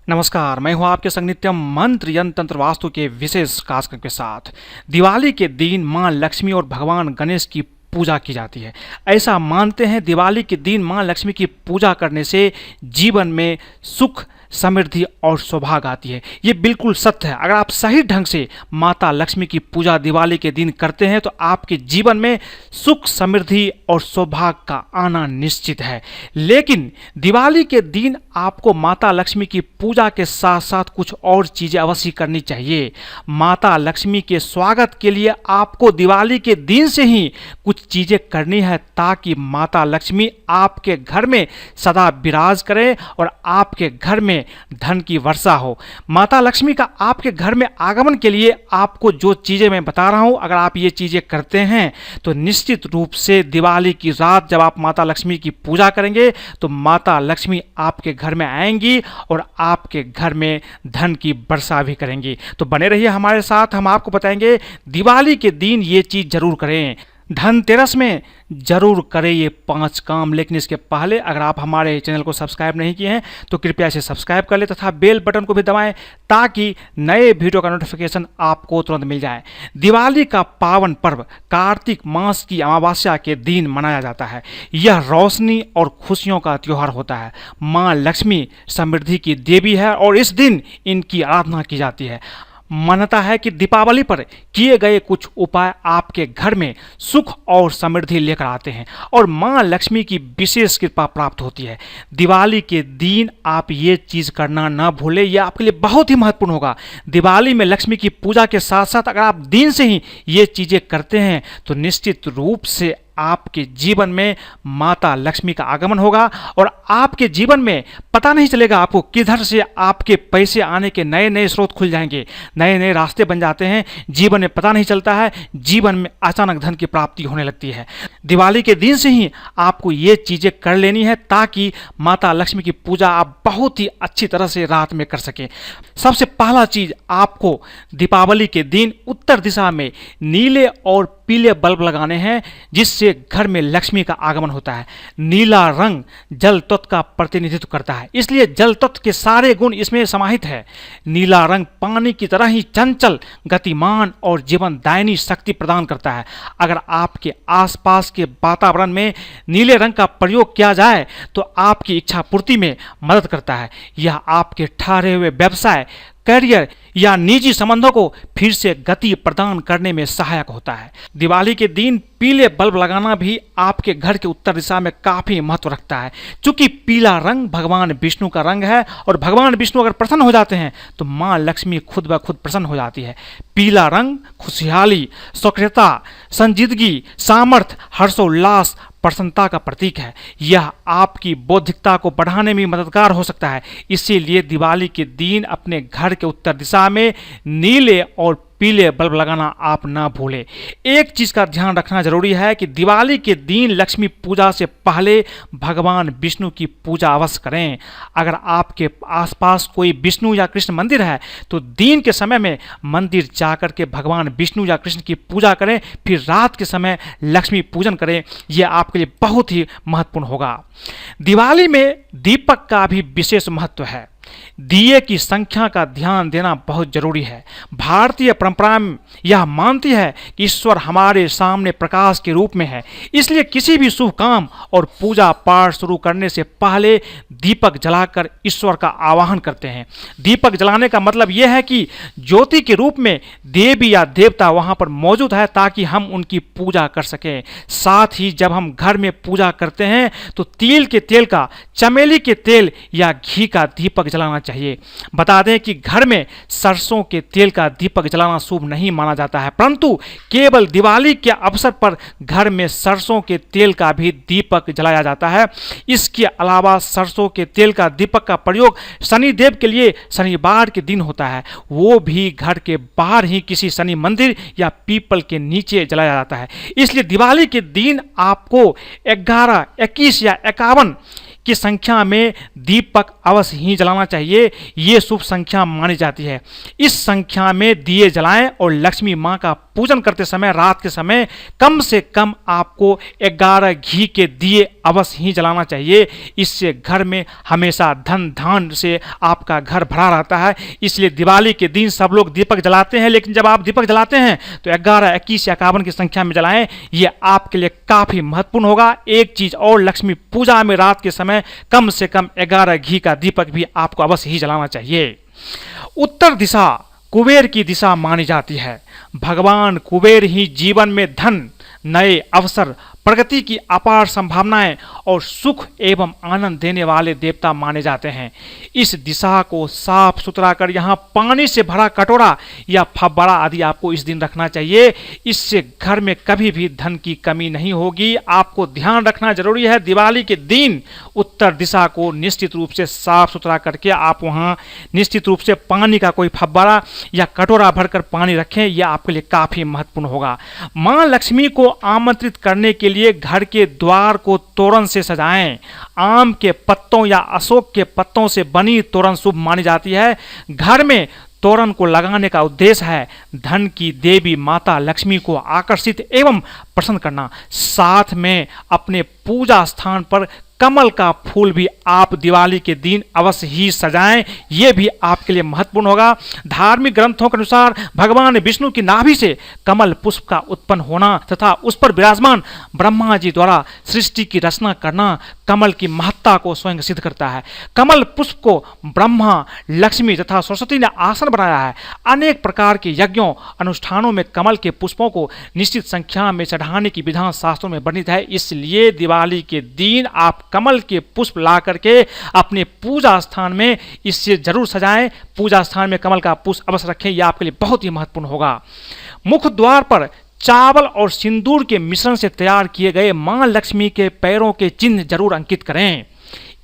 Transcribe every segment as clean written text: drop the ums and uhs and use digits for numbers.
नमस्कार, मैं हूं आपके संग नित्यम मंत्र यंत्र तंत्र वास्तु के विशेष कार्यक्रम के साथ। दिवाली के दिन मां लक्ष्मी और भगवान गणेश की पूजा की जाती है। ऐसा मानते हैं दिवाली के दिन मां लक्ष्मी की पूजा करने से जीवन में सुख, समृद्धि और सौभाग्य आती है। ये बिल्कुल सत्य है। अगर आप सही ढंग से माता लक्ष्मी की पूजा दिवाली के दिन करते हैं तो आपके जीवन में सुख, समृद्धि और सौभाग्य का आना निश्चित है। लेकिन दिवाली के दिन आपको माता लक्ष्मी की पूजा के साथ साथ कुछ और चीज़ें अवश्य करनी चाहिए। माता लक्ष्मी के स्वागत के लिए आपको दिवाली के दिन से ही कुछ चीज़ें करनी है ताकि माता लक्ष्मी आपके घर में सदा विराज करें और आपके घर में धन की वर्षा हो। माता लक्ष्मी का आपके घर में आगमन के लिए आपको जो चीज़ें मैं बता रहा हूं, अगर आप ये चीज़ें करते हैं तो निश्चित रूप से दिवाली की रात जब आप माता लक्ष्मी की पूजा करेंगे तो माता लक्ष्मी आपके घर में आएंगी और आपके घर में धन की वर्षा भी करेंगी। तो बने रहिए हमारे साथ, हम आपको बताएंगे दिवाली के दिन ये चीज़ जरूर करें। धनतेरस में जरूर करें ये 5 काम। लेकिन इसके पहले अगर आप हमारे चैनल को सब्सक्राइब नहीं किए हैं तो कृपया इसे सब्सक्राइब कर लें तथा बेल बटन को भी दबाएं ताकि नए वीडियो का नोटिफिकेशन आपको तुरंत मिल जाए। दिवाली का पावन पर्व कार्तिक मास की अमावस्या के दिन मनाया जाता है। यह रोशनी और खुशियों का त्यौहार होता है। माँ लक्ष्मी समृद्धि की देवी है और इस दिन इनकी आराधना की जाती है। मान्यता है कि दीपावली पर किए गए कुछ उपाय आपके घर में सुख और समृद्धि लेकर आते हैं और मां लक्ष्मी की विशेष कृपा प्राप्त होती है। दिवाली के दिन आप ये चीज़ करना ना भूलें, यह आपके लिए बहुत ही महत्वपूर्ण होगा। दिवाली में लक्ष्मी की पूजा के साथ साथ अगर आप दिन से ही ये चीज़ें करते हैं तो निश्चित रूप से आपके जीवन में माता लक्ष्मी का आगमन होगा और आपके जीवन में पता नहीं चलेगा आपको किधर से आपके पैसे आने के नए नए स्रोत खुल जाएंगे, नए नए रास्ते बन जाते हैं। जीवन में पता नहीं चलता है, जीवन में अचानक धन की प्राप्ति होने लगती है। दिवाली के दिन से ही आपको ये चीज़ें कर लेनी है ताकि माता लक्ष्मी की पूजा आप बहुत ही अच्छी तरह से रात में कर सकें। सबसे पहला चीज़, आपको दीपावली के दिन उत्तर दिशा में नीले और पीले बल्ब लगाने हैं जिससे घर में लक्ष्मी का आगमन होता है। नीला रंग जल तत्व का प्रतिनिधित्व करता है, इसलिए जल तत्व के सारे गुण इसमें समाहित है। नीला रंग पानी की तरह ही चंचल, गतिमान और जीवनदायिनी शक्ति प्रदान करता है। अगर आपके आसपास के वातावरण में नीले रंग का प्रयोग किया जाए तो आपकी इच्छा पूर्ति में मदद करता है। यह आपके ठहरे हुए व्यवसाय, करियर या निजी संबंधों को फिर से गति प्रदान करने में सहायक होता है। दिवाली के दिन पीले बल्ब लगाना भी आपके घर के उत्तर दिशा में काफ़ी महत्व रखता है। चूंकि पीला रंग भगवान विष्णु का रंग है और भगवान विष्णु अगर प्रसन्न हो जाते हैं तो माँ लक्ष्मी खुद ब खुद प्रसन्न हो जाती है। पीला रंग खुशहाली, सक्रियता, संजीदगी, सामर्थ्य, हर्षोल्लास, प्रसन्नता का प्रतीक है। यह आपकी बौद्धिकता को बढ़ाने में मददगार हो सकता है। इसीलिए दिवाली के दिन अपने घर के उत्तर दिशा में नीले और पीले बल्ब लगाना आप ना भूलें। एक चीज़ का ध्यान रखना जरूरी है कि दिवाली के दिन लक्ष्मी पूजा से पहले भगवान विष्णु की पूजा अवश्य करें। अगर आपके आसपास कोई विष्णु या कृष्ण मंदिर है तो दिन के समय में मंदिर जाकर के भगवान विष्णु या कृष्ण की पूजा करें, फिर रात के समय लक्ष्मी पूजन करें। यह आपके लिए बहुत ही महत्वपूर्ण होगा। दिवाली में दीपक का भी विशेष महत्व है। दिए की संख्या का ध्यान देना बहुत जरूरी है। भारतीय परंपरा यह मानती है कि ईश्वर हमारे सामने प्रकाश के रूप में है, इसलिए किसी भी शुभ काम और पूजा पाठ शुरू करने से पहले दीपक जलाकर ईश्वर का आवाहन करते हैं। दीपक जलाने का मतलब यह है कि ज्योति के रूप में देवी या देवता वहां पर मौजूद है ताकि हम उनकी पूजा कर सकें। साथ ही जब हम घर में पूजा करते हैं तो तिल के तेल का, चमेली के तेल या घी का दीपक जलाना चाहिए। बता दें कि घर में सरसों के तेल का दीपक जलाना शुभ नहीं माना जाता है, परंतु केवल दिवाली के अवसर पर घर में सरसों के तेल का भी दीपक जलाया जाता है। इसके अलावा सरसों के तेल का दीपक का प्रयोग शनिदेव के लिए शनिवार के दिन होता है, वो भी घर के बाहर ही किसी शनि मंदिर या पीपल के नीचे जलाया जाता है। इसलिए दिवाली के दिन आपको 11, 21 या 51 की संख्या में दीपक अवश्य ही जलाना चाहिए। ये शुभ संख्या मानी जाती है। इस संख्या में दिए जलाएं और लक्ष्मी माँ का पूजन करते समय रात के समय कम से कम आपको 11 घी के दिए अवश्य ही जलाना चाहिए। इससे घर में हमेशा धन धान से आपका घर भरा रहता है। इसलिए दिवाली के दिन सब लोग दीपक जलाते हैं, लेकिन जब आप दीपक जलाते हैं तो 11, 21 या 51 की संख्या में जलाएं। ये आपके लिए काफी महत्वपूर्ण होगा। एक चीज और, लक्ष्मी पूजा में रात के समय कम से कम 11 घी का दीपक भी आपको अवश्य ही जलाना चाहिए। उत्तर दिशा कुबेर की दिशा मानी जाती है। भगवान कुबेर ही जीवन में धन, नए अवसर, प्रगति की अपार संभावनाएं और सुख एवं आनंद देने वाले देवता माने जाते हैं। इस दिशा को साफ सुथरा कर यहाँ पानी से भरा कटोरा या फव्वारा आदि आपको इस दिन रखना चाहिए। इससे घर में कभी भी धन की कमी नहीं होगी। आपको ध्यान रखना जरूरी है, दिवाली के दिन उत्तर दिशा को निश्चित रूप से साफ सुथरा करके आप वहाँ निश्चित रूप से पानी का कोई फव्वारा या कटोरा भरकर पानी रखें। यह आपके लिए काफी महत्वपूर्ण होगा। माँ लक्ष्मी को आमंत्रित करने के लिए घर के द्वार को तोरण से सजाएं। आम के पत्तों या अशोक के पत्तों से बनी तोरण शुभ मानी जाती है। घर में तोरण को लगाने का उद्देश्य है धन की देवी माता लक्ष्मी को आकर्षित एवं प्रसन्न करना। साथ में अपने पूजा स्थान पर कमल का फूल भी आप दिवाली के दिन अवश्य ही सजाएं। यह भी आपके लिए महत्वपूर्ण होगा। धार्मिक ग्रंथों के अनुसार भगवान विष्णु की नाभि से कमल पुष्प का उत्पन्न होना तथा उस पर विराजमान ब्रह्मा जी द्वारा सृष्टि की रचना करना कमल की महत्ता को स्वयं सिद्ध करता है। कमल पुष्प को ब्रह्मा, लक्ष्मी तथा सरस्वती ने आसन बनाया है। अनेक प्रकार के यज्ञों अनुष्ठानों में कमल के पुष्पों को निश्चित संख्या में चढ़ाने की विधान शास्त्रों में वर्णित है। इसलिए दिवाली के दिन आप कमल के पुष्प ला करके अपने पूजा स्थान में इससे जरूर सजाएं। पूजा स्थान में कमल का पुष्प अवश्य रखें, यह आपके लिए बहुत ही महत्वपूर्ण होगा। मुख्य द्वार पर चावल और सिंदूर के मिश्रण से तैयार किए गए मां लक्ष्मी के पैरों के चिन्ह जरूर अंकित करें।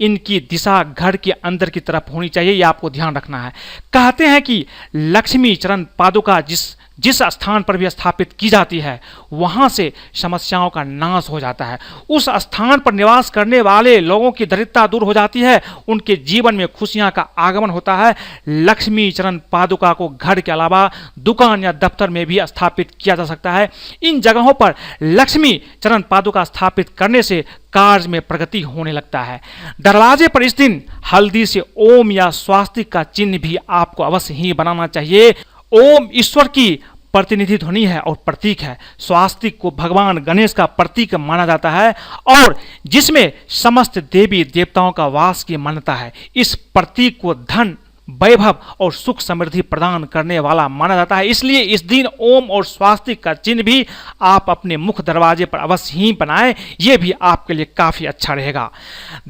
इनकी दिशा घर के अंदर की तरफ होनी चाहिए, यह आपको ध्यान रखना है। कहते हैं कि लक्ष्मी चरण पादुका जिस स्थान पर भी स्थापित की जाती है वहां से समस्याओं का नाश हो जाता है। उस स्थान पर निवास करने वाले लोगों की दरिद्रता दूर हो जाती है, उनके जीवन में खुशियां का आगमन होता है। लक्ष्मी चरण पादुका को घर के अलावा दुकान या दफ्तर में भी स्थापित किया जा सकता है। इन जगहों पर लक्ष्मी चरण पादुका स्थापित करने से कार्य में प्रगति होने लगता है। दरवाजे पर इस दिन हल्दी से ओम या स्वास्तिक का चिन्ह भी आपको अवश्य ही बनाना चाहिए। ओम ईश्वर की प्रतिनिधि ध्वनि है और प्रतीक है। स्वास्तिक को भगवान गणेश का प्रतीक माना जाता है और जिसमें समस्त देवी देवताओं का वास की मान्यता है। इस प्रतीक को धन, वैभव और सुख समृद्धि प्रदान करने वाला माना जाता है। इसलिए इस दिन ओम और स्वास्तिक का चिन्ह भी आप अपने मुख्य दरवाजे पर अवश्य ही बनाएं, यह भी आपके लिए काफी अच्छा रहेगा।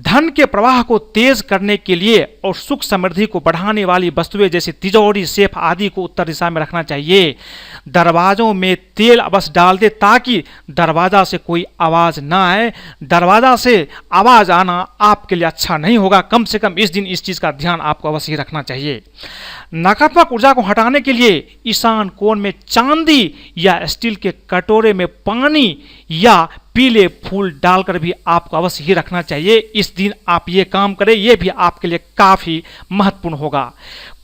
धन के प्रवाह को तेज करने के लिए और सुख समृद्धि को बढ़ाने वाली वस्तुएं जैसे तिजोरी, सेफ आदि को उत्तर दिशा में रखना चाहिए। दरवाजों में तेल अवश्य डाल दे ताकि दरवाजा से कोई आवाज ना आए। दरवाजा से आवाज आना आपके लिए अच्छा नहीं होगा। कम से कम इस दिन इस चीज का ध्यान आपको अवश्य रखना चाहिए। नकारात्मक ऊर्जा को हटाने के लिए ईशान कोण में चांदी या स्टील के कटोरे में पानी या पीले फूल डालकर भी आपको अवश्य ही रखना चाहिए। इस दिन आप ये काम करें, यह भी आपके लिए काफी महत्वपूर्ण होगा।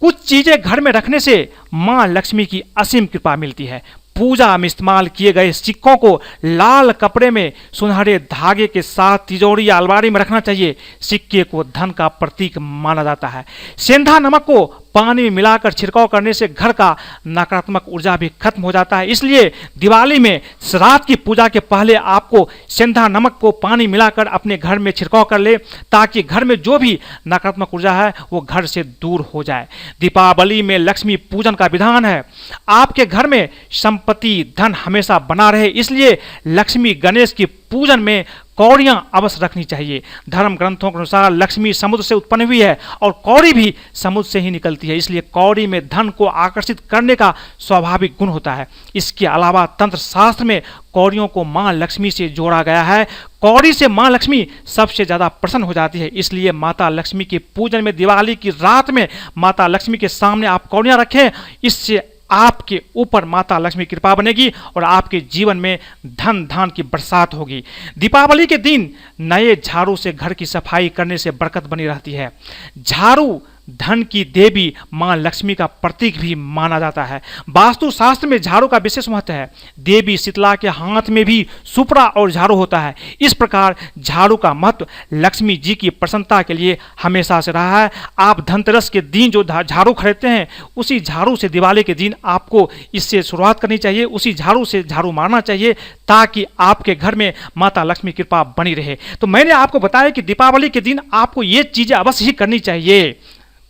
कुछ चीजें घर में रखने से मां लक्ष्मी की असीम कृपा मिलती है। पूजा में इस्तेमाल किए गए सिक्कों को लाल कपड़े में सुनहरे धागे के साथ तिजोरी या अलमारी में रखना चाहिए। सिक्के को धन का प्रतीक माना जाता है। सेंधा नमक को पानी में मिलाकर छिड़काव करने से घर का नकारात्मक ऊर्जा भी खत्म हो जाता है। इसलिए दिवाली में रात की पूजा के पहले आपको सेंधा नमक को पानी मिलाकर अपने घर में छिड़काव कर ले ताकि घर में जो भी नकारात्मक ऊर्जा है वो घर से दूर हो जाए। दीपावली में लक्ष्मी पूजन का विधान है। आपके घर में संपत्ति, धन हमेशा बना रहे, इसलिए लक्ष्मी गणेश की पूजन में कौड़ियां अवश्य रखनी चाहिए। धर्म ग्रंथों के अनुसार लक्ष्मी समुद्र से उत्पन्न हुई है और कौड़ी भी समुद्र से ही निकलती है, इसलिए कौड़ी में धन को आकर्षित करने का स्वाभाविक गुण होता है। इसके अलावा तंत्र शास्त्र में कौड़ियों को मां लक्ष्मी से जोड़ा गया है। कौड़ी से मां लक्ष्मी सबसे ज्यादा प्रसन्न हो जाती है, इसलिए माता लक्ष्मी के पूजन में दिवाली की रात में माता लक्ष्मी के सामने आप कौड़ियां रखें। इससे आपके ऊपर माता लक्ष्मी की कृपा बनेगी और आपके जीवन में धन धान की बरसात होगी। दीपावली के दिन नए झाड़ू से घर की सफाई करने से बरकत बनी रहती है। झाड़ू धन की देवी मां लक्ष्मी का प्रतीक भी माना जाता है। वास्तु शास्त्र में झाड़ू का विशेष महत्व है। देवी शीतला के हाथ में भी सुपड़ा और झाड़ू होता है। इस प्रकार झाड़ू का महत्व लक्ष्मी जी की प्रसन्नता के लिए हमेशा से रहा है। आप धनतेरस के दिन जो झाड़ू खरीदते हैं, उसी झाड़ू से दिवाली के दिन आपको इससे शुरुआत करनी चाहिए, उसी झाड़ू से झाड़ू मारना चाहिए, ताकि आपके घर में माता लक्ष्मी की कृपा बनी रहे। तो मैंने आपको बताया कि दीपावली के दिन आपको ये चीजें अवश्य ही करनी चाहिए।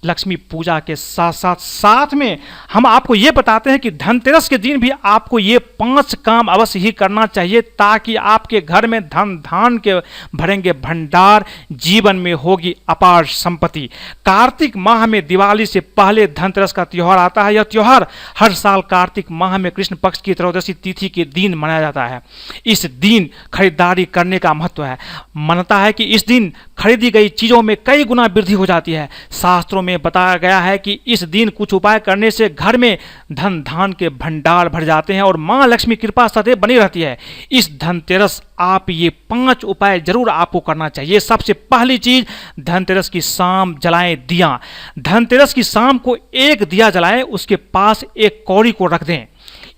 लक्ष्मी पूजा के साथ में हम आपको ये बताते हैं कि धनतेरस के दिन भी आपको ये 5 काम अवश्य ही करना चाहिए, ताकि आपके घर में धन धान के भरेंगे भंडार, जीवन में होगी अपार संपत्ति। कार्तिक माह में दिवाली से पहले धनतेरस का त्यौहार आता है। यह त्यौहार हर साल कार्तिक माह में कृष्ण पक्ष की त्रयोदशी तिथि के दिन मनाया जाता है। इस दिन खरीदारी करने का महत्व है। मानता है कि इस दिन खरीदी गई चीजों में कई गुना वृद्धि हो जाती है। शास्त्रों में बताया गया है कि इस दिन कुछ उपाय करने से घर में धन धान के भंडार भर जाते हैं और मां लक्ष्मी कृपा सदैव बनी रहती है। इस धनतेरस आप ये 5 उपाय जरूर आपको करना चाहिए। सबसे पहली चीज, धनतेरस की शाम जलाएं दिया। धनतेरस की शाम को एक दिया जलाएं, उसके पास एक कौड़ी को रख दें।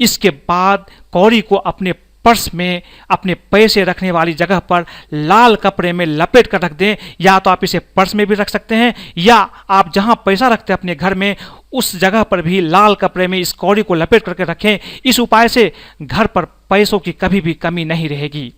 इसके बाद कौड़ी को अपने पर्स में, अपने पैसे रखने वाली जगह पर लाल कपड़े में लपेट कर रख दें। या तो आप इसे पर्स में भी रख सकते हैं, या आप जहां पैसा रखते हैं अपने घर में, उस जगह पर भी लाल कपड़े में इस कौड़ी को लपेट करके रखें। इस उपाय से घर पर पैसों की कभी भी कमी नहीं रहेगी।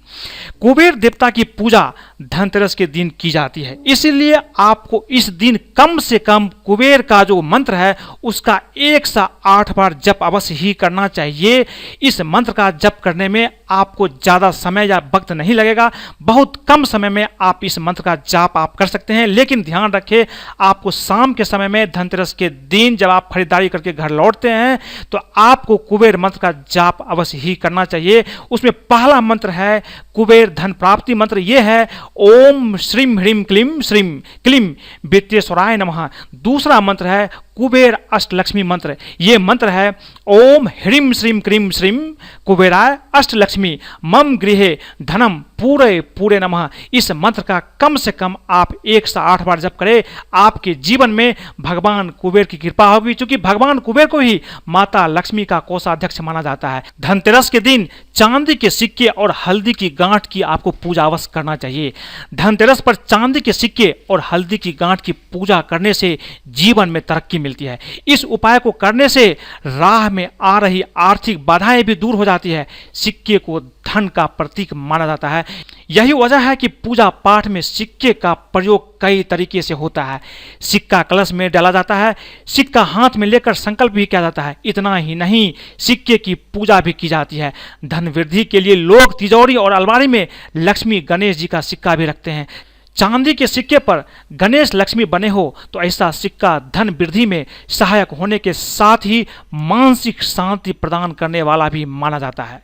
कुबेर देवता की पूजा धनतेरस के दिन की जाती है, इसलिए आपको इस दिन कम से कम कुबेर का जो मंत्र है उसका 108 बार जप अवश्य ही करना चाहिए। इस मंत्र का जप करने में आपको ज़्यादा समय या वक्त नहीं लगेगा। बहुत कम समय में आप इस मंत्र का जाप आप कर सकते हैं। लेकिन ध्यान रखें, आपको शाम के समय में, धनतेरस के दिन जब आप खरीदारी करके घर लौटते हैं, तो आपको कुबेर मंत्र का जाप अवश्य ही करना चाहिए। उसमें पहला मंत्र है कुबेर धन प्राप्ति मंत्र, यह है ओम श्रीम ह्रीम क्लीम श्रीम क्लीम वित्तेश्वराय नमः। दूसरा मंत्र है कुबेर अष्टलक्ष्मी मंत्र, यह मंत्र है ओम ह्रीम श्रीम क्रीम श्रीम कुबेराय अष्टलक्ष्मी मम गृहे धनम पूरे पूरे नमः। इस मंत्र का कम से कम आप 108 बार जप करें। आपके जीवन में भगवान कुबेर की कृपा होगी, क्योंकि भगवान कुबेर को ही माता लक्ष्मी का कोषाध्यक्ष माना जाता है। धनतेरस के दिन चांदी के सिक्के और हल्दी की गांठ की आपको पूजा अवश्य करना चाहिए। धनतेरस पर चांदी के सिक्के और हल्दी की गांठ की पूजा करने से जीवन में तरक्की मिलती है। इस उपाय को करने से राह में आ रही आर्थिक बाधाएं भी दूर हो जाती है। सिक्के को धन का प्रतीक माना जाता है। यही वजह है कि पूजा पाठ में सिक्के का प्रयोग कई तरीके से होता है। सिक्का कलश में डाला जाता है, सिक्का हाथ में लेकर संकल्प भी किया जाता है। इतना ही नहीं, सिक्के की पूजा भी की जाती है। धन वृद्धि के लिए लोग तिजोरी और अलमारी में लक्ष्मी गणेश जी का सिक्का भी रखते हैं। चांदी के सिक्के पर गणेश लक्ष्मी बने हो तो ऐसा सिक्का धन वृद्धि में सहायक होने के साथ ही मानसिक शांति प्रदान करने वाला भी माना जाता है।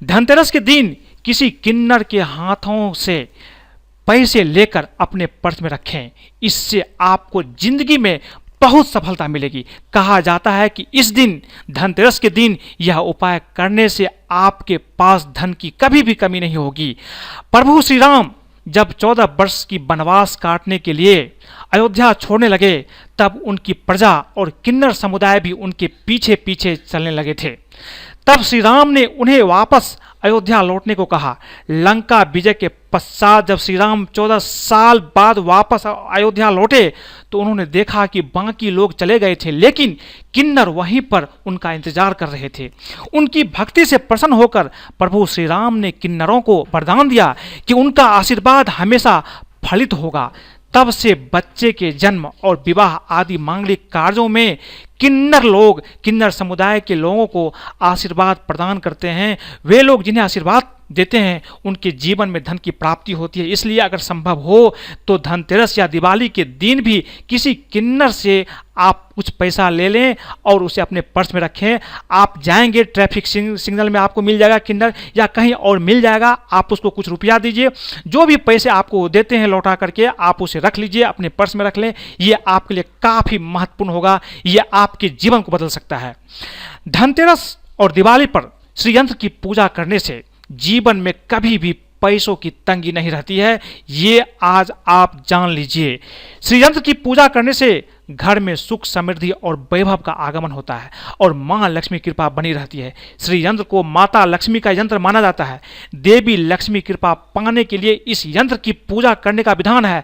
धनतेरस के दिन किसी किन्नर के हाथों से पैसे लेकर अपने पर्स में रखें। इससे आपको जिंदगी में बहुत सफलता मिलेगी। कहा जाता है कि इस दिन, धनतेरस के दिन, यह उपाय करने से आपके पास धन की कभी भी कमी नहीं होगी। प्रभु श्री राम जब 14 वर्ष की वनवास काटने के लिए अयोध्या छोड़ने लगे, तब उनकी प्रजा और किन्नर समुदाय भी उनके पीछे पीछे चलने लगे थे। तब श्री राम ने उन्हें वापस अयोध्या लौटने को कहा। लंका विजय के पश्चात जब श्री राम 14 साल बाद वापस अयोध्या लौटे, तो उन्होंने देखा कि बाकी लोग चले गए थे, लेकिन किन्नर वहीं पर उनका इंतजार कर रहे थे। उनकी भक्ति से प्रसन्न होकर प्रभु श्री राम ने किन्नरों को वरदान दिया कि उनका आशीर्वाद हमेशा फलित होगा। तब से बच्चे के जन्म और विवाह आदि मांगलिक कार्यों में किन्नर लोग, किन्नर समुदाय के लोगों को आशीर्वाद प्रदान करते हैं। वे लोग जिन्हें आशीर्वाद देते हैं उनके जीवन में धन की प्राप्ति होती है। इसलिए अगर संभव हो तो धनतेरस या दिवाली के दिन भी किसी किन्नर से आप कुछ पैसा ले लें और उसे अपने पर्स में रखें। आप जाएंगे, ट्रैफिक सिग्नल में आपको मिल जाएगा किन्नर, या कहीं और मिल जाएगा, आप उसको कुछ रुपया दीजिए। जो भी पैसे आपको देते हैं लौटा करके आप उसे रख लीजिए, अपने पर्स में रख लें। ये आपके लिए काफ़ी महत्वपूर्ण होगा, ये आपके जीवन को बदल सकता है। धनतेरस और दिवाली पर श्री यंत्र की पूजा करने से जीवन में कभी भी पैसों की तंगी नहीं रहती है, ये आज आप जान लीजिए। श्री यंत्र की पूजा करने से घर में सुख समृद्धि और वैभव का आगमन होता है और मां लक्ष्मी कृपा बनी रहती है। श्री यंत्र को माता लक्ष्मी का यंत्र माना जाता है। देवी लक्ष्मी कृपा पाने के लिए इस यंत्र की पूजा करने का विधान है।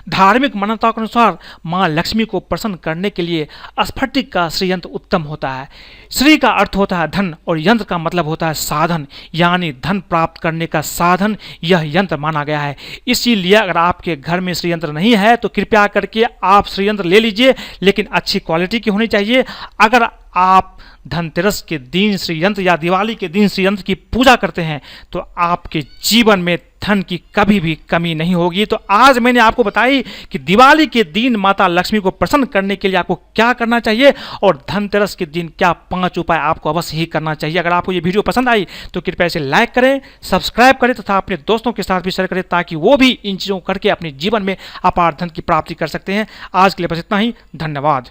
धार्मिक मान्यताओं के अनुसार मां लक्ष्मी को प्रसन्न करने के लिए स्फटिक का श्री यंत्र उत्तम होता है। श्री का अर्थ होता है धन और यंत्र का मतलब होता है साधन, यानी धन प्राप्त करने का साधन यह यंत्र माना गया है। इसीलिए अगर आपके घर में श्री यंत्र नहीं है तो कृपया करके आप श्री यंत्र ले लीजिए, लेकिन अच्छी क्वालिटी की होनी चाहिए। अगर आप धनतेरस के दिन श्री यंत्र या दिवाली के दिन श्री यंत्र की पूजा करते हैं तो आपके जीवन में धन की कभी भी कमी नहीं होगी। तो आज मैंने आपको बताई कि दिवाली के दिन माता लक्ष्मी को प्रसन्न करने के लिए आपको क्या करना चाहिए और धनतेरस के दिन क्या 5 उपाय आपको अवश्य ही करना चाहिए। अगर आपको ये वीडियो पसंद आई तो कृपया इसे लाइक करें, सब्सक्राइब करें तथा अपने दोस्तों के साथ भी शेयर करें, ताकि वो भी इन चीज़ों करके अपने जीवन में अपार धन की प्राप्ति कर सकते हैं। आज के लिए बस इतना ही। धन्यवाद।